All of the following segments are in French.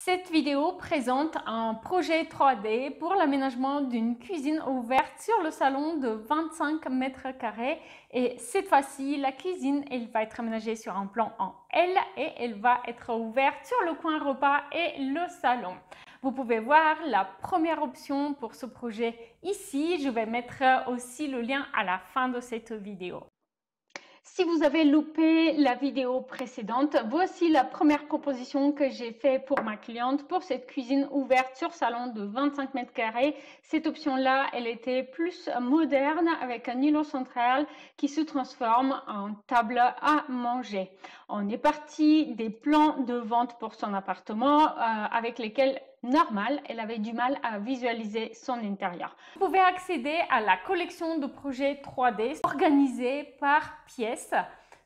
Cette vidéo présente un projet 3D pour l'aménagement d'une cuisine ouverte sur le salon de 25 mètres carrés. Et cette fois-ci, la cuisine, elle va être aménagée sur un plan en L et elle va être ouverte sur le coin repas et le salon. Vous pouvez voir la première option pour ce projet ici. Je vais mettre aussi le lien à la fin de cette vidéo. Si vous avez loupé la vidéo précédente, voici la première proposition que j'ai faite pour ma cliente pour cette cuisine ouverte sur salon de 25 mètres carrés. Cette option-là, elle était plus moderne avec un îlot central qui se transforme en table à manger. On est parti des plans de vente pour son appartement avec lesquels normal, elle avait du mal à visualiser son intérieur. Vous pouvez accéder à la collection de projets 3D organisée par pièce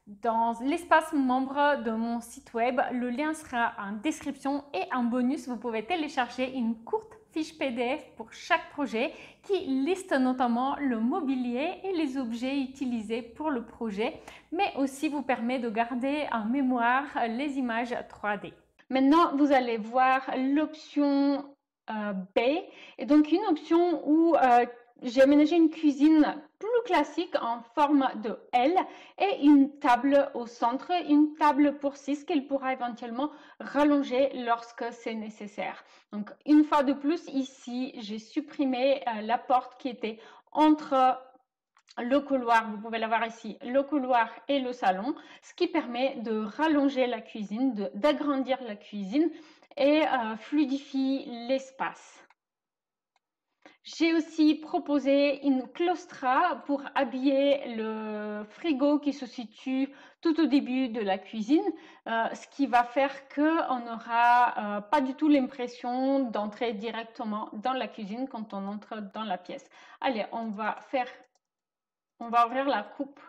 dans l'espace membre de mon site web. Le lien sera en description et en bonus, vous pouvez télécharger une courte fiche PDF pour chaque projet qui liste notamment le mobilier et les objets utilisés pour le projet, mais aussi vous permet de garder en mémoire les images 3D. Maintenant, vous allez voir l'option B, et donc une option où j'ai aménagé une cuisine plus classique en forme de L et une table au centre, une table pour 6 qu'elle pourra éventuellement rallonger lorsque c'est nécessaire. Donc, une fois de plus, ici, j'ai supprimé la porte qui était entre le couloir, vous pouvez la voir ici, le couloir et le salon, ce qui permet de rallonger la cuisine, d'agrandir la cuisine et fluidifie l'espace. J'ai aussi proposé une claustra pour habiller le frigo qui se situe tout au début de la cuisine, ce qui va faire qu'on n'aura pas du tout l'impression d'entrer directement dans la cuisine quand on entre dans la pièce. Allez, on va ouvrir la coupe.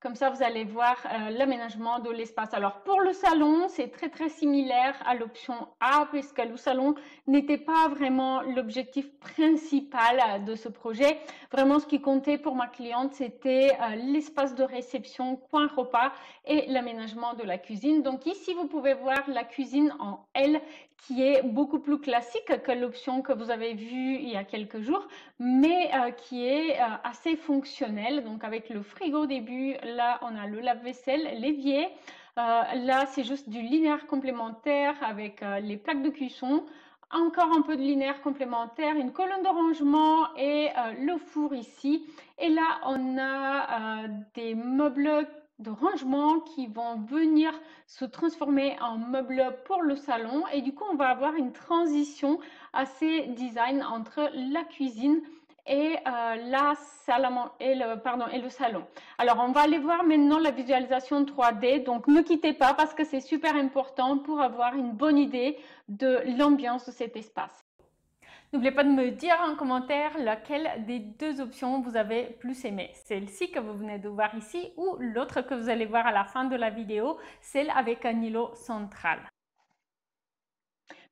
Comme ça, vous allez voir l'aménagement de l'espace. Alors, pour le salon, c'est très similaire à l'option A, puisque le salon n'était pas vraiment l'objectif principal de ce projet. Vraiment, ce qui comptait pour ma cliente, c'était l'espace de réception, coin repas et l'aménagement de la cuisine. Donc ici, vous pouvez voir la cuisine en L, qui est beaucoup plus classique que l'option que vous avez vue il y a quelques jours, mais qui est assez fonctionnelle. Donc avec le frigo au début, là on a le lave-vaisselle, l'évier. Là c'est juste du linéaire complémentaire avec les plaques de cuisson. Encore un peu de linéaire complémentaire, une colonne de rangement et le four ici. Et là on a des meubles de rangement qui vont venir se transformer en meubles pour le salon, et du coup on va avoir une transition assez design entre la cuisine et la salle et le salon. Alors on va aller voir maintenant la visualisation 3D, donc ne quittez pas parce que c'est super important pour avoir une bonne idée de l'ambiance de cet espace. N'oubliez pas de me dire en commentaire laquelle des deux options vous avez plus aimé. Celle-ci que vous venez de voir ici ou l'autre que vous allez voir à la fin de la vidéo, celle avec un îlot central.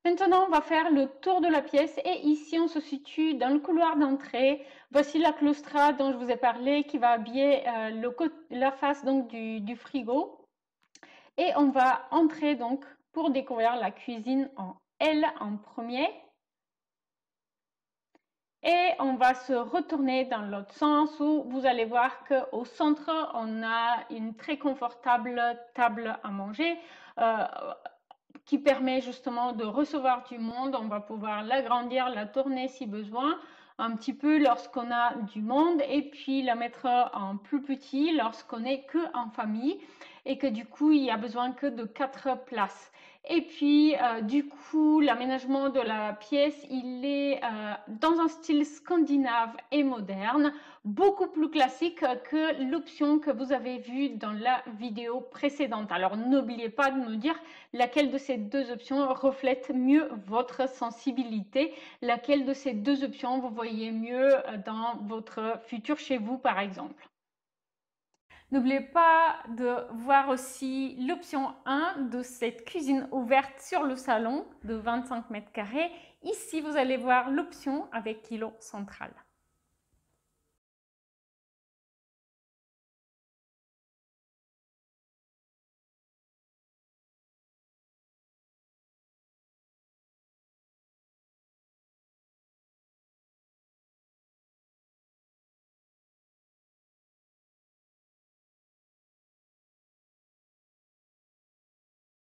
Maintenant, on va faire le tour de la pièce et ici, on se situe dans le couloir d'entrée. Voici la claustra dont je vous ai parlé qui va habiller la face donc, du frigo. Et on va entrer donc pour découvrir la cuisine en L en premier. Et on va se retourner dans l'autre sens où vous allez voir qu'au centre, on a une très confortable table à manger qui permet justement de recevoir du monde. On va pouvoir l'agrandir, la tourner si besoin, un petit peu lorsqu'on a du monde, et puis la mettre en plus petit lorsqu'on est que en famille et que du coup il y a besoin que de 4 places. Et puis du coup l'aménagement de la pièce, il est dans un style scandinave et moderne, beaucoup plus classique que l'option que vous avez vue dans la vidéo précédente. Alors n'oubliez pas de me dire laquelle de ces deux options reflète mieux votre sensibilité, laquelle de ces deux options vous voyez mieux dans votre futur chez vous par exemple. N'oubliez pas de voir aussi l'option 1 de cette cuisine ouverte sur le salon de 25 mètres carrés. Ici, vous allez voir l'option avec l'îlot central.